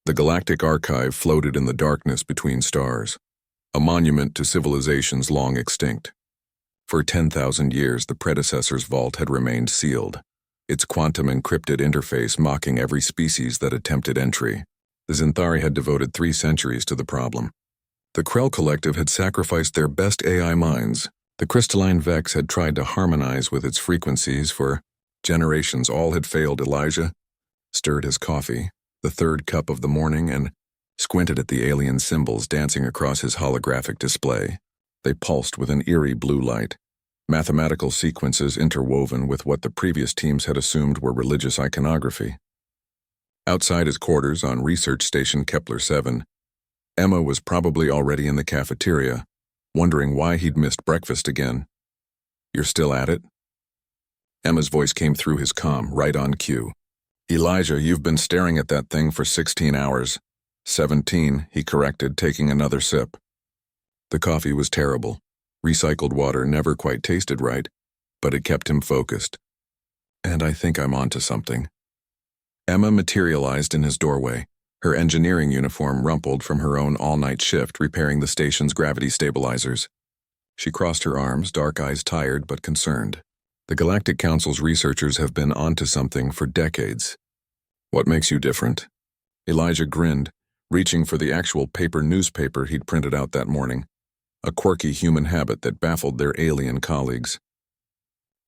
The galactic archive floated in the darkness between stars, a monument to civilizations long extinct. For 10,000 years, the predecessor's vault had remained sealed, its quantum-encrypted interface mocking every species that attempted entry. The Zinthari had devoted 3 centuries to the problem. The Krell Collective had sacrificed their best AI minds. The crystalline Vex had tried to harmonize with its frequencies for generations. All had failed. Elijah stirred his coffee, the 3rd cup of the morning, and squinted at the alien symbols dancing across his holographic display. They pulsed with an eerie blue light, mathematical sequences interwoven with what the previous teams had assumed were religious iconography. Outside his quarters on Research Station Kepler-7, Emma was probably already in the cafeteria, wondering why he'd missed breakfast again. "You're still at it?" Emma's voice came through his comm, right on cue. "Elijah, you've been staring at that thing for 16 hours. 17, he corrected, taking another sip. The coffee was terrible. Recycled water never quite tasted right, but it kept him focused. "And I think I'm onto something." Emma materialized in his doorway, her engineering uniform rumpled from her own all-night shift repairing the station's gravity stabilizers. She crossed her arms, dark eyes tired but concerned. "The Galactic Council's researchers have been onto something for decades." "What makes you different?" Elijah grinned, reaching for the actual paper newspaper he'd printed out that morning, a quirky human habit that baffled their alien colleagues.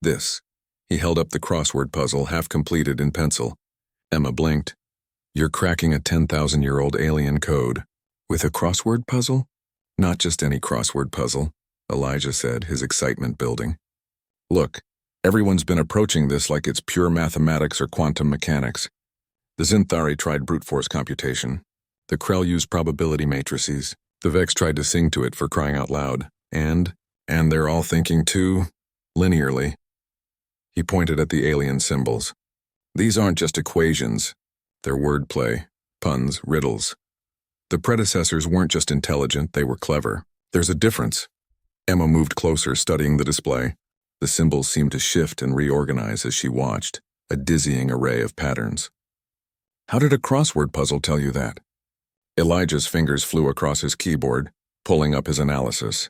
"This." He held up the crossword puzzle, half completed in pencil. Emma blinked. "You're cracking a 10,000-year-old alien code. With a crossword puzzle?" "Not just any crossword puzzle," Elijah said, his excitement building. "Look, everyone's been approaching this like it's pure mathematics or quantum mechanics. The Zinthari tried brute force computation. The Krell used probability matrices. The Vex tried to sing to it, for crying out loud. And they're all thinking too linearly." He pointed at the alien symbols. "These aren't just equations. They're wordplay, puns, riddles. The predecessors weren't just intelligent, they were clever. There's a difference." Emma moved closer, studying the display. The symbols seemed to shift and reorganize as she watched, a dizzying array of patterns. "How did a crossword puzzle tell you that?" Elijah's fingers flew across his keyboard, pulling up his analysis.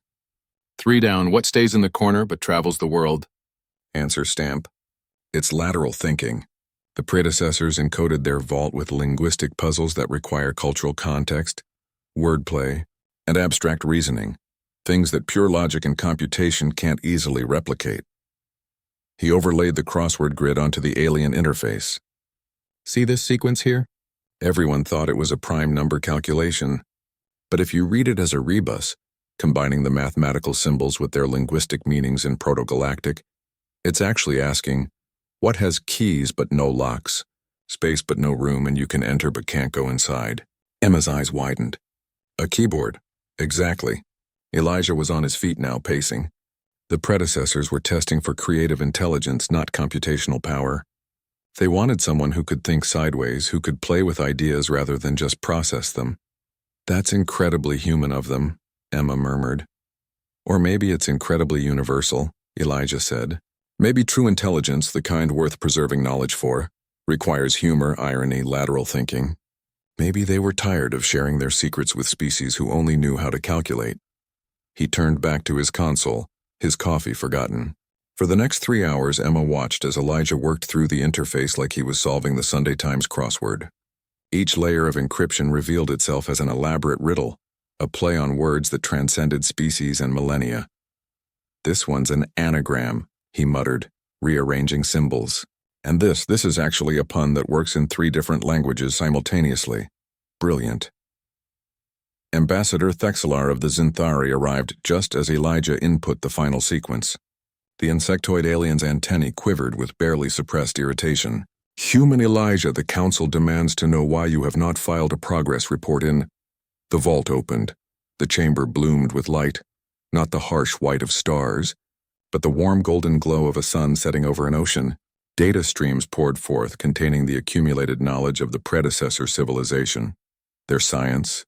3 down, what stays in the corner but travels the world? Answer stamp. It's lateral thinking. The predecessors encoded their vault with linguistic puzzles that require cultural context, wordplay, and abstract reasoning, things that pure logic and computation can't easily replicate. He overlaid the crossword grid onto the alien interface. "See this sequence here? Everyone thought it was a prime number calculation. But if you read it as a rebus, combining the mathematical symbols with their linguistic meanings in proto-galactic, it's actually asking, what has keys but no locks, space but no room, and you can enter but can't go inside?" Emma's eyes widened. "A keyboard. Exactly." Elijah was on his feet now, pacing. The predecessors were testing for creative intelligence, not computational power. They wanted someone who could think sideways, who could play with ideas rather than just process them. "That's incredibly human of them," Emma murmured. "Or maybe it's incredibly universal," Elijah said. "Maybe true intelligence, the kind worth preserving knowledge for, requires humor, irony, lateral thinking. Maybe they were tired of sharing their secrets with species who only knew how to calculate." He turned back to his console, his coffee forgotten. For the next 3 hours, Emma watched as Elijah worked through the interface like he was solving the Sunday Times crossword. Each layer of encryption revealed itself as an elaborate riddle, a play on words that transcended species and millennia. "This one's an anagram," he muttered, rearranging symbols. "And this is actually a pun that works in 3 different languages simultaneously. Brilliant." Ambassador Thexelar of the Zinthari arrived just as Elijah input the final sequence. The insectoid alien's antennae quivered with barely suppressed irritation. "Human Elijah, the Council demands to know why you have not filed a progress report in—" The vault opened. The chamber bloomed with light, not the harsh white of stars, but the warm golden glow of a sun setting over an ocean. Data streams poured forth containing the accumulated knowledge of the predecessor civilization. Their science,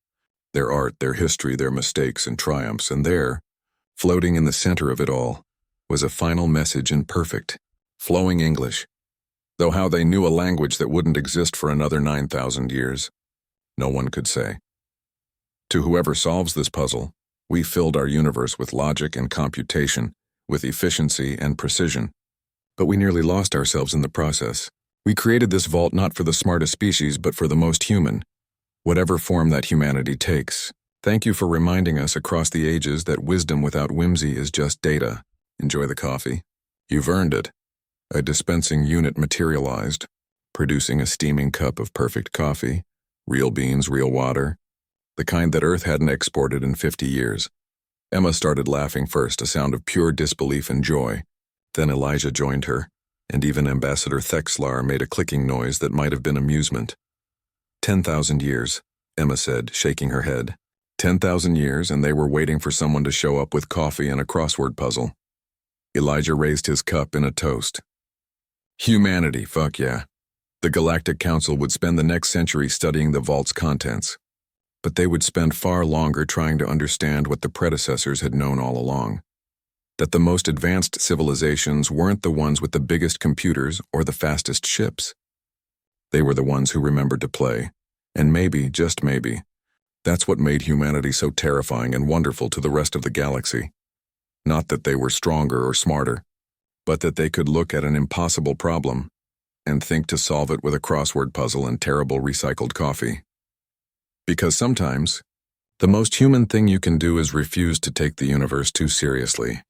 their art, their history, their mistakes and triumphs, and there, floating in the center of it all, was a final message in perfect, flowing English, though how they knew a language that wouldn't exist for another 9,000 years. No one could say. To whoever solves this puzzle, we filled our universe with logic and computation, with efficiency and precision. But we nearly lost ourselves in the process. We created this vault not for the smartest species, but for the most human, whatever form that humanity takes. Thank you for reminding us across the ages that wisdom without whimsy is just data. Enjoy the coffee. You've earned it. A dispensing unit materialized, producing a steaming cup of perfect coffee, real beans, real water, the kind that Earth hadn't exported in 50 years. Emma started laughing first, a sound of pure disbelief and joy. Then Elijah joined her, and even Ambassador Thexlar made a clicking noise that might have been amusement. 10,000 years, Emma said, shaking her head. 10,000 years, and they were waiting for someone to show up with coffee and a crossword puzzle. Elijah raised his cup in a toast. Humanity, fuck yeah. The Galactic Council would spend the next century studying the vault's contents, but they would spend far longer trying to understand what the predecessors had known all along. That the most advanced civilizations weren't the ones with the biggest computers or the fastest ships. They were the ones who remembered to play, and maybe, just maybe, that's what made humanity so terrifying and wonderful to the rest of the galaxy. Not that they were stronger or smarter, but that they could look at an impossible problem and think to solve it with a crossword puzzle and terrible recycled coffee. Because sometimes, the most human thing you can do is refuse to take the universe too seriously.